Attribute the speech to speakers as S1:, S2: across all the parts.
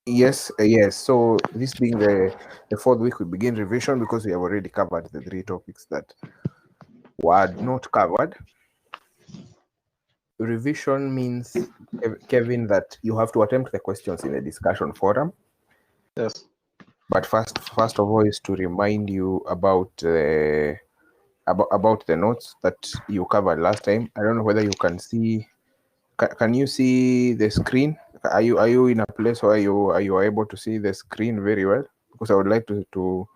S1: Yes. So this being the fourth week, we begin revision because we have already covered the three topics that were not covered. Revision means, Kevin, that you have to attempt the questions in a discussion forum.
S2: Yes.
S1: But first of all, is to remind you about the notes that you covered last time. I don't know whether you can see. Can you see the screen? Are you in a place where you are able to see the screen very well? Because I would like to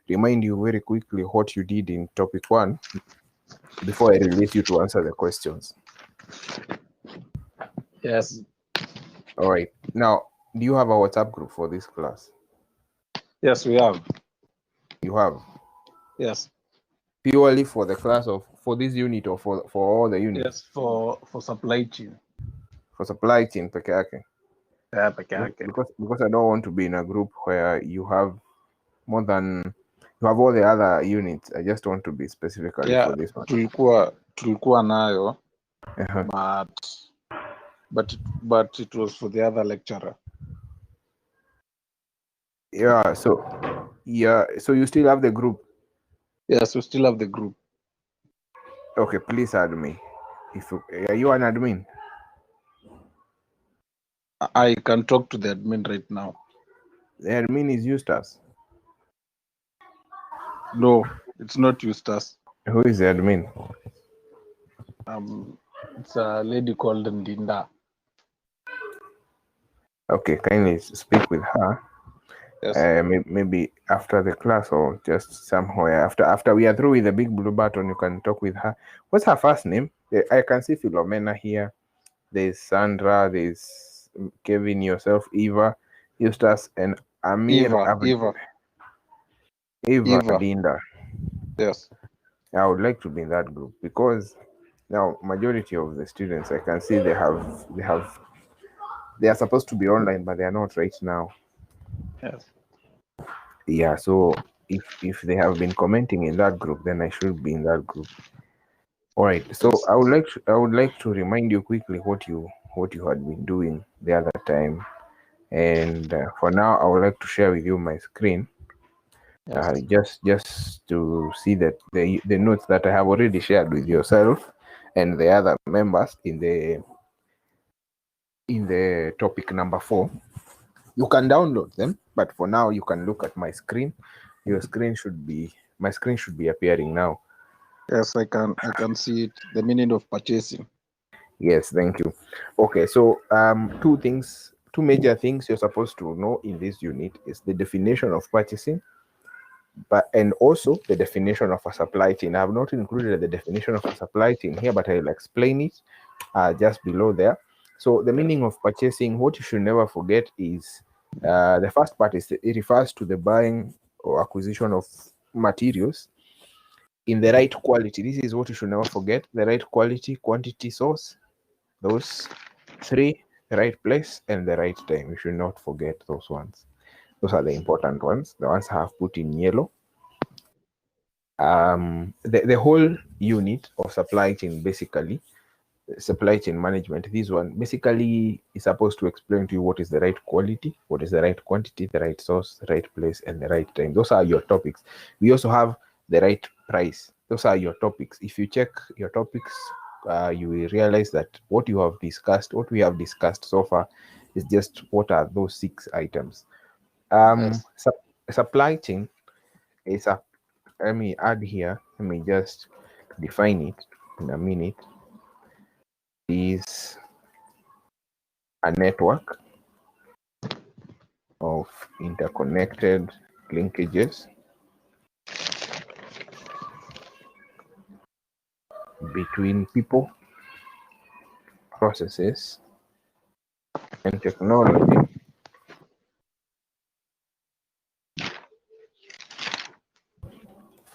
S1: remind you very quickly what you did in topic 1 before I release you to answer the questions.
S2: Yes.
S1: All right. Now, do you have a WhatsApp group for this class?
S2: Yes, we have.
S1: You have?
S2: Yes.
S1: Purely for the class for this unit or for all the units?
S2: Yes, for supply chain.
S1: For supply chain peke yake.
S2: Yeah, peke yake.
S1: Because I don't want to be in a group where you have more than you have all the other units. I just want to be specifically for this one.
S2: Tulikuwa nayo,
S1: Uh-huh.
S2: but it was for the other lecturer.
S1: Yeah, so you still have the group.
S2: Yes, we still have the group.
S1: Okay, please add me. Are you an admin?
S2: I can talk to the admin right now.
S1: The admin is Eustace.
S2: No, it's not Eustace.
S1: Who is the admin?
S2: It's a lady called Ndinda.
S1: Okay, kindly speak with her.
S2: Yes.
S1: Maybe after the class or just somewhere after we are through with the big blue button, you can talk with her. What's her first name? I can see Philomena here. There's Sandra. There's Kevin, yourself, Eva, Eustace, and Amir. Eva Dinda.
S2: Yes.
S1: I would like to be in that group because now majority of the students I can see they are supposed to be online, but they are not right now.
S2: Yes.
S1: Yeah, so if they have been commenting in that group, then I should be in that group. All right. So
S2: Yes.
S1: I would like to remind you quickly what you had been doing the other time, and for now I would like to share with you my screen.
S2: Yes.
S1: Just to see that the notes that I have already shared with yourself and the other members in the topic number 4. You can download them, but for now you can look at my screen. My screen should be appearing now.
S2: Yes, I can see it. The meaning of purchasing.
S1: Yes, thank you. Okay, so two major things you're supposed to know in this unit is the definition of purchasing, and also the definition of a supply chain. I have not included the definition of a supply chain here, but I'll explain it just below there. So the meaning of purchasing, what you should never forget is the first part is it refers to the buying or acquisition of materials in the right quality. This is what you should never forget: the right quality, quantity, source. Those 3, the right place and the right time. You should not forget those ones. Those are the important ones. The ones I have put in yellow. The whole unit of supply chain, basically, supply chain management, this one basically is supposed to explain to you what is the right quality, what is the right quantity, the right source, the right place, and the right time. Those are your topics. We also have the right price. Those are your topics. If you check your topics, you will realize that what we have discussed so far is just what are those 6 items.
S2: Yes.
S1: Supply chain is a let me add here, let me just define it in a minute. Is a network of interconnected linkages between people, processes, and technology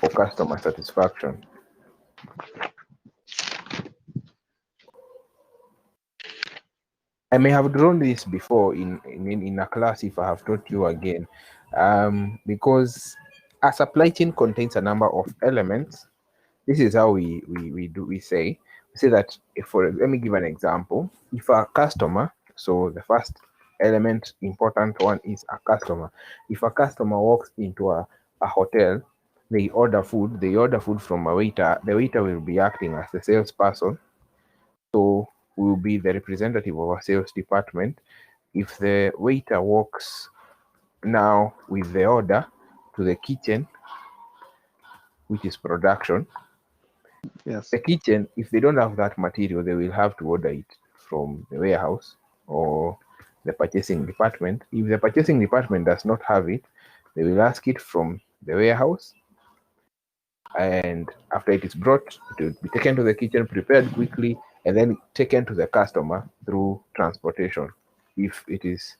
S1: for customer satisfaction. I may have drawn this before in a class if I have taught you again, because a supply chain contains a number of elements. This is how we say that let me give an example. If a customer, so the first element, important one is a customer. If a customer walks into a hotel, they order food from a waiter. The waiter will be acting as the salesperson. So will be the representative of a sales department. If the waiter walks now with the order to the kitchen, which is production,
S2: Yes.
S1: the kitchen, if they don't have that material, they will have to order it from the warehouse or the purchasing department. If the purchasing department does not have it, they will ask it from the warehouse, and after it is brought, it will be taken to the kitchen, prepared quickly, and then taken to the customer through transportation. If it is,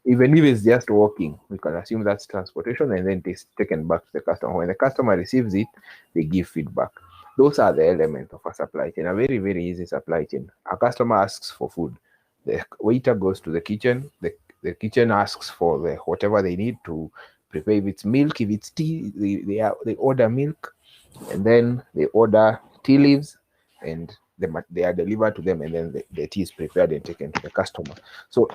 S1: even if it's just walking, we can assume that's transportation, and then it's taken back to the customer. When the customer receives it, they give feedback. Those are the elements of a supply chain, a very, very easy supply chain. A customer asks for food. The waiter goes to the kitchen. The kitchen asks for the whatever they need to prepare. If it's milk, if it's tea, they order milk, and then they order tea leaves, and they are delivered to them, and then the tea is prepared and taken to the customer. So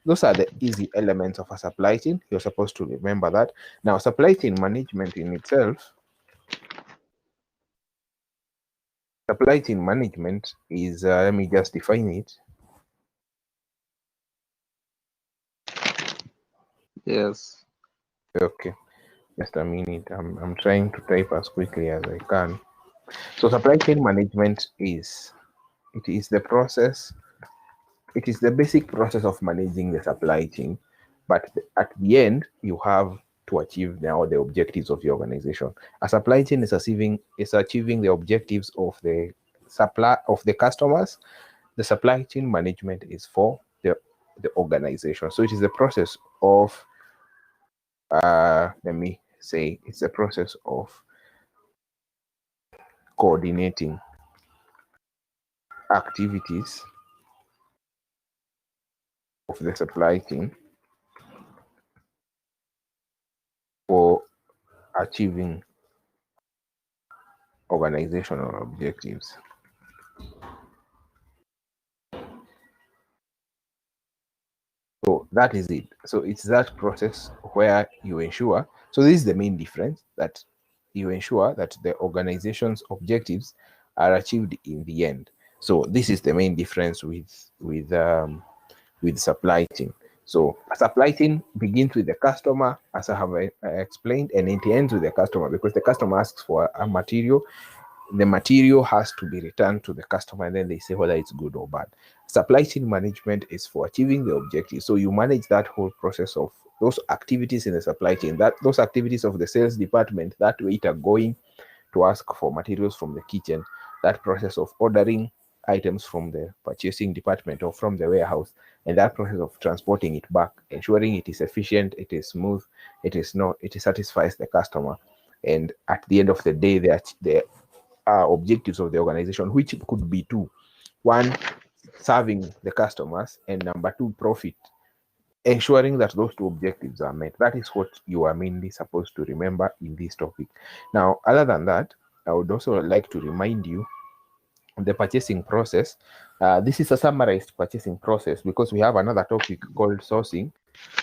S1: those are the easy elements of a supply chain. You're supposed to remember that. Now, supply chain management in itself, supply chain management is, let me just define it.
S2: Yes.
S1: Okay, just a minute. I'm trying to type as quickly as I can. So supply chain management is the process. It is the basic process of managing the supply chain, but at the end, you have to achieve now the objectives of the organization. A supply chain is achieving the objectives of the supply of the customers. The supply chain management is for the organization. So it is the process of let me say it's a process of coordinating activities of the supply chain for achieving organizational objectives. So that is it. So it's that process where you ensure. So this is the main difference, that you ensure that the organization's objectives are achieved in the end. So this is the main difference with supply chain. So a supply chain begins with the customer, as I have explained, and it ends with the customer, because the customer asks for a material. The material has to be returned to the customer, and then they say whether it's good or bad. Supply chain management is for achieving the objective. So you manage that whole process of those activities in the supply chain, that those activities of the sales department, that waiter going to ask for materials from the kitchen, that process of ordering items from the purchasing department or from the warehouse, and that process of transporting it back, ensuring it is efficient, it is smooth, it satisfies the customer. And at the end of the day, the objectives of the organization, which could be two: one, serving the customers, and number two, profit. Ensuring that those two objectives are met. That is what you are mainly supposed to remember in this topic. Now, other than that, I would also like to remind you the purchasing process. This is a summarized purchasing process, because we have another topic called sourcing,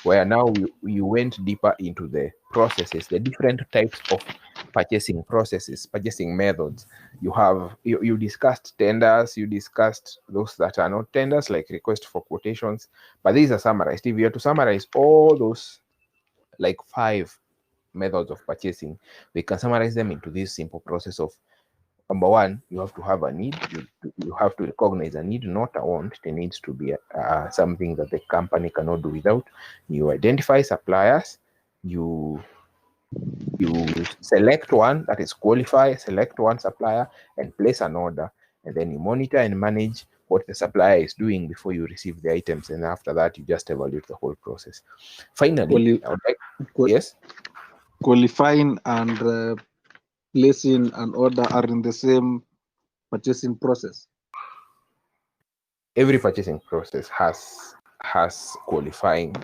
S1: where now we went deeper into the processes, the different types of purchasing processes, purchasing methods. You discussed tenders, you discussed those that are not tenders, like request for quotations, but these are summarized. If you are to summarize all those like 5 methods of purchasing, we can summarize them into this simple process of: number one, you have to have a need. You have to recognize a need, not a want. It needs to be something that the company cannot do without. You identify suppliers. You select one, that is qualify, select one supplier and place an order. And then you monitor and manage what the supplier is doing before you receive the items. And after that, you just evaluate the whole process. Finally, I would like, yes?
S2: Qualifying and placing an order are in the same purchasing process.
S1: Every purchasing process has qualifying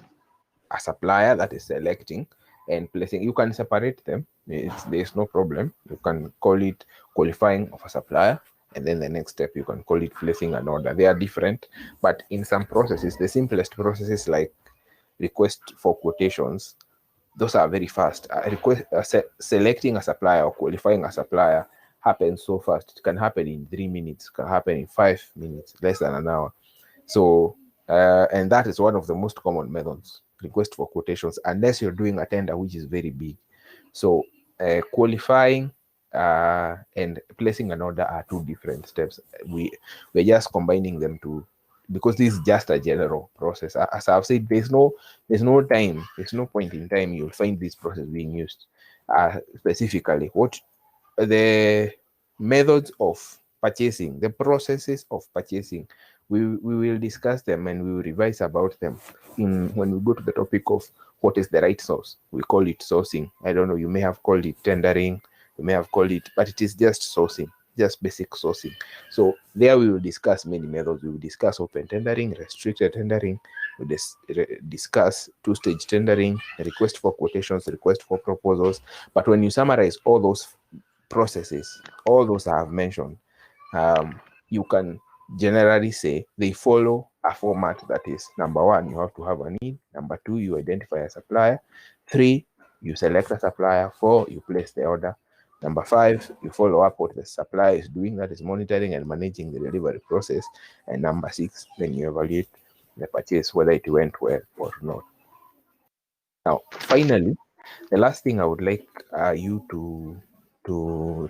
S1: a supplier, that is selecting, and placing. You can separate them. There's no problem. You can call it qualifying of a supplier and then the next step you can call it placing an order. They are different, but in some processes, the simplest processes like request for quotations, those are very fast. Selecting a supplier or qualifying a supplier happens so fast. It can happen in 3 minutes, can happen in 5 minutes, less than an hour. So, and that is one of the most common methods, request for quotations, unless you're doing a tender which is very big. So, qualifying and placing an order are two different steps. We're just combining them to, because this is just a general process. As I've said, there's no point in time you'll find this process being used. Specifically, what the methods of purchasing, the processes of purchasing, we will discuss them and we will revise about them when we go to the topic of what is the right source. We call it sourcing. I don't know, you may have called it tendering, you may have called it, but it is just sourcing, just basic sourcing. So there we will discuss many methods. We will discuss open tendering, restricted tendering, we discuss two-stage tendering, request for quotations, request for proposals. But when you summarize all those processes, all those I have mentioned, you can generally say they follow a format that is: number one, you have to have a need; number two, you identify a supplier; three, you select a supplier; four, you place the order; number five, you follow up what the supplier is doing, that is monitoring and managing the delivery process; and number six, then you evaluate the purchase, whether it went well or not. Now, finally, the last thing I would like you to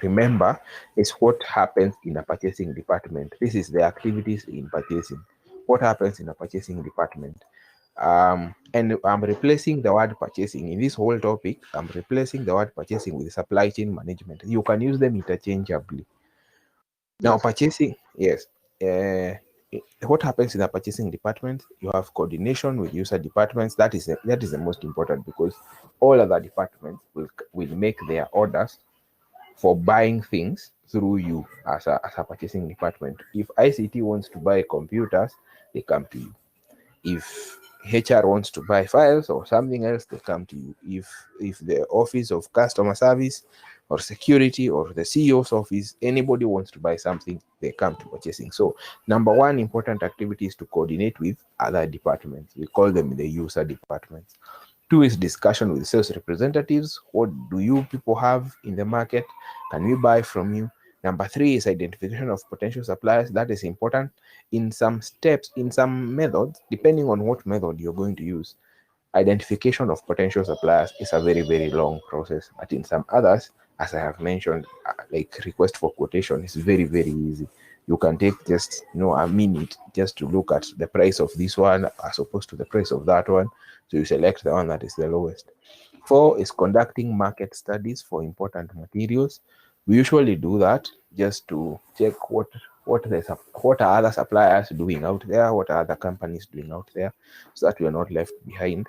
S1: remember is what happens in a purchasing department. This is the activities in purchasing. What happens in a purchasing department? And I'm replacing the word purchasing in this whole topic. I'm replacing the word purchasing with supply chain management. You can use them interchangeably. Now,
S2: Yes.
S1: purchasing, yes. What happens in the purchasing department? You have coordination with user departments. That is the most important, because all other departments will make their orders for buying things through you as a purchasing department. If ICT wants to buy computers, they come to you. If HR wants to buy files or something else, they come to you. If the office of customer service or security or the CEO's office, anybody wants to buy something, they come to purchasing. So number one important activity is to coordinate with other departments. We call them the user departments. Two is discussion with sales representatives. What do you people have in the market? Can we buy from you? Number three is identification of potential suppliers. That is important. In some steps, in some methods, depending on what method you're going to use, identification of potential suppliers is a very, very long process. But in some others, as I have mentioned, like request for quotation is very, very easy. You can take just a minute just to look at the price of this one as opposed to the price of that one. So you select the one that is the lowest. Four is conducting market studies for important materials. We usually do that just to check what are other suppliers doing out there, what are other companies doing out there, so that we are not left behind.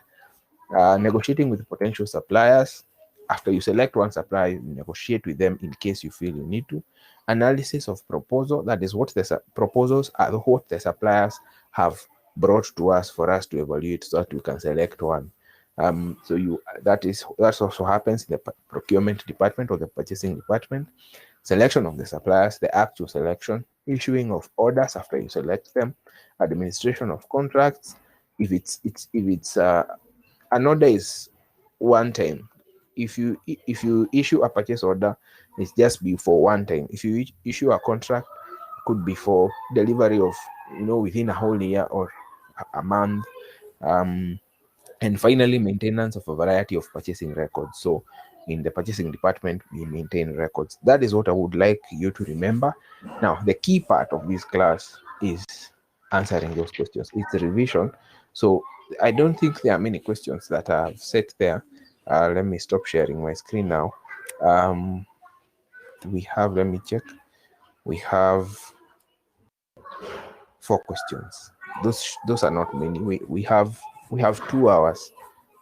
S1: Negotiating with potential suppliers. After you select one supplier, you negotiate with them in case you feel you need to. Analysis of proposal. That is what the proposals are, what the suppliers have brought to us for us to evaluate, so that we can select one. That also happens in the procurement department or the purchasing department. Selection of the suppliers, the actual selection, issuing of orders after you select them, administration of contracts. If it's an order is one time. If you issue a purchase order, it's just be for one time. If you issue a contract, could be for delivery of within a whole year or a month. And finally, maintenance of a variety of purchasing records. So in the purchasing department, we maintain records. That is what I would like you to remember. Now, the key part of this class is answering those questions. It's a revision. So I don't think there are many questions that I've set there. Let me stop sharing my screen now. Let me check. We have 4 questions. Those are not many. We have 2 hours.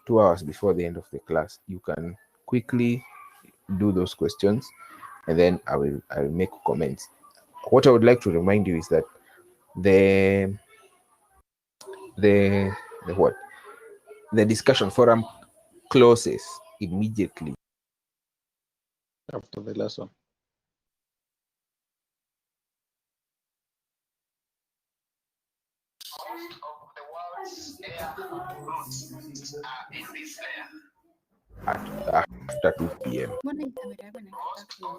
S1: 2 hours before the end of the class. You can quickly do those questions, and then I will make comments. What I would like to remind you is that the discussion forum closes immediately
S2: After the lesson.
S1: after 2 p.m.
S3: Mbona hii kamera yako inakataa ku-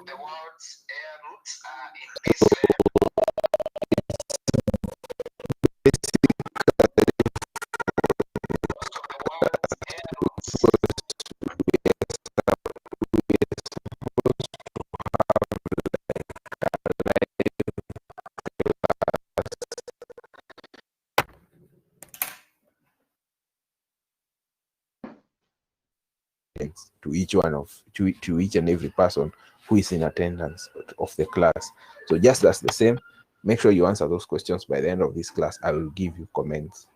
S1: to each one of to each and every person who is in attendance of the class. So just as the same, make sure you answer those questions by the end of this class. I will give you comments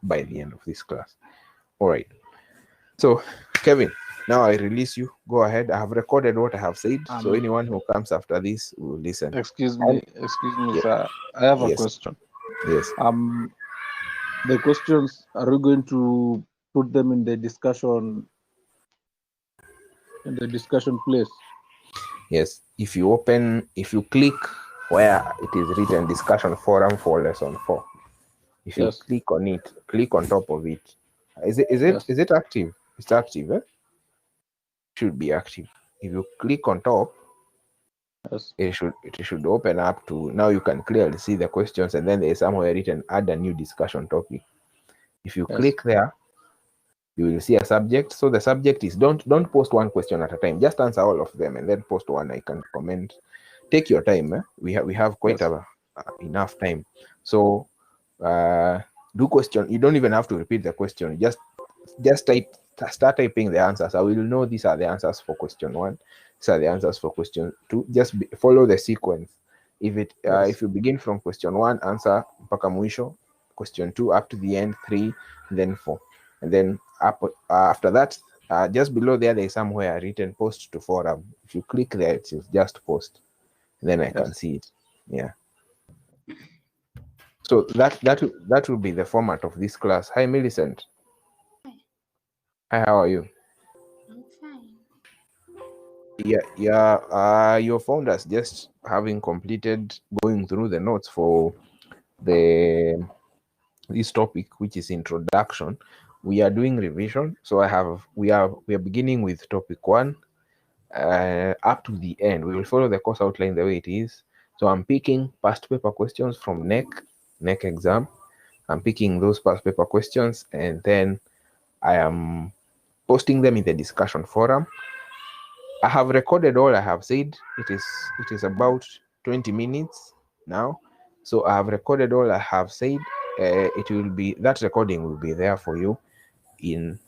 S1: by the end of this class. All right. So Kevin, now I release you. Go ahead. I have recorded what I have said. So anyone who comes after this will listen.
S2: Excuse me,
S1: Yeah.
S2: sir. I have a
S1: Yes.
S2: question.
S1: Yes.
S2: The questions, are we going to put them in the discussion place?
S1: Yes. If you click where it is written discussion forum for lesson 4. If you
S2: Yes.
S1: click on it, click on top of it. Is it
S2: Yes.
S1: active? It's active, eh? Should be active. If you click on top,
S2: Yes.
S1: it should open up to, now you can clearly see the questions, and then there is somewhere written add a new discussion topic. If you
S2: Yes.
S1: click there, you will see a subject. So the subject is don't post one question at a time. Just answer all of them and then post one. I can comment. Take your time. Eh? We have quite
S2: Yes.
S1: enough time. So do question. You don't even have to repeat the question. Just start typing the answers. I will know these are the answers for question 1. These are the answers for question 2. Just follow the sequence. If you begin from question 1, answer mpaka mwisho, question 2 up to the end, 3, then 4, and then up after that, just below there is somewhere written post to forum. If you click there, it is just post, and then I can see it. Yeah. So that will be the format of this class. Hi, Millicent. Hi, how are you?
S3: I'm fine.
S1: Your found us just having completed going through the notes for this topic, which is introduction. We are doing revision, so we are beginning with topic 1 up to the end. We will follow the course outline the way it is. So I'm picking past paper questions from NEC exam. I'm picking those past paper questions, and then I am posting them in the discussion forum. I have recorded all I have said. It is about 20 minutes now. So I have recorded all I have said. That recording will be there for you in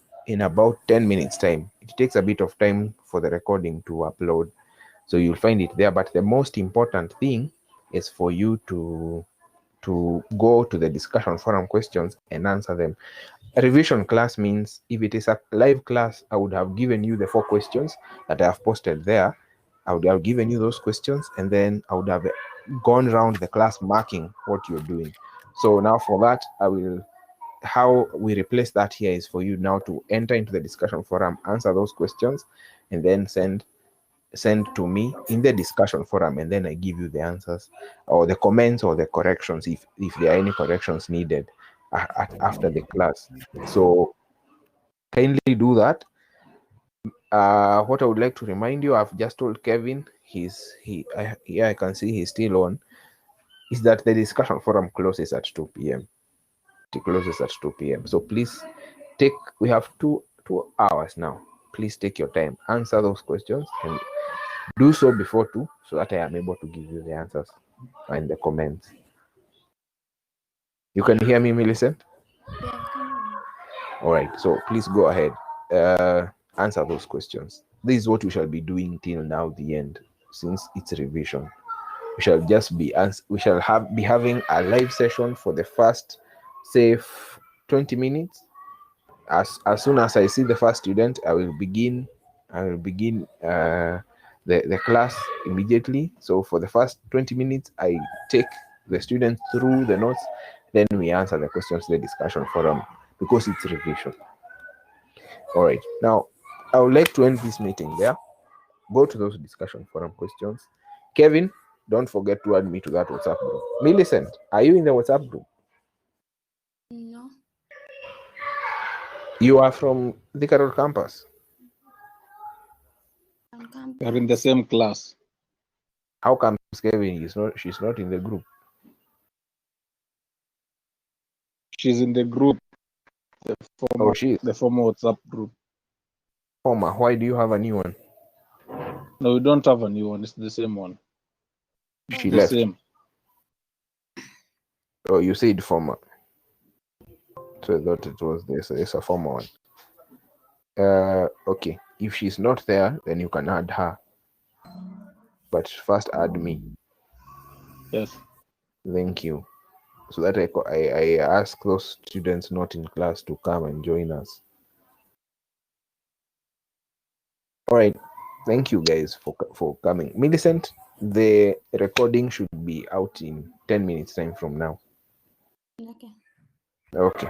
S1: about 10 minutes time. It takes a bit of time for the recording to upload, so you'll find it there. But the most important thing is for you to go to the discussion forum questions and answer them. A revision class means if it is a live class, I would have given you the 4 questions that I have posted there. I would have given you those questions, and then I would have gone around the class marking what you're doing. So now for that, how we replace that here is for you now to enter into the discussion forum, answer those questions, and then send to me in the discussion forum, and then I give you the answers or the comments or the corrections if there are any corrections needed after the class. So kindly do that. What I would like to remind you, I've just told Kevin, I can see he's still on, is that the discussion forum closes at 2 p.m. It closes at 2 p.m. So please we have 2 hours now. Please take your time, answer those questions, and do so before 2, so that I am able to give you the answers in the comments. You can hear me, Millicent?
S3: Yeah, I can hear you.
S1: All right, so please go ahead, answer those questions. This is what we shall be doing till now the end, since it's revision. We shall just be having a live session for the first, say, 20 minutes. As soon as I see the first student, I will begin the class immediately. So for the first 20 minutes, I take the students through the notes, then we answer the questions in the discussion forum, because it's revision. All right, now I would like to end this meeting there. Go to those discussion forum questions. Kevin, don't forget to add me to that WhatsApp group. Millicent, are you in the WhatsApp group?
S3: No.
S1: You are from Thika Road campus.
S3: On campus.
S2: We are in the same class.
S1: How come Kevin is not? She's not in the group.
S2: She's in the group, the
S1: Oh, she is
S2: former WhatsApp group.
S1: former. Why do you have a new one?
S2: No, we don't have a new one. It's the same one.
S1: She
S2: The
S1: left.
S2: same.
S1: Oh, you said former. So I thought it was this. It's a former one. Okay. If she's not there, then you can add her. But first add me.
S2: Yes.
S1: Thank you. So that I ask those students not in class to come and join us. All right. Thank you guys for coming. Millicent, the recording should be out in 10 minutes time from now.
S3: Okay.
S1: Okay.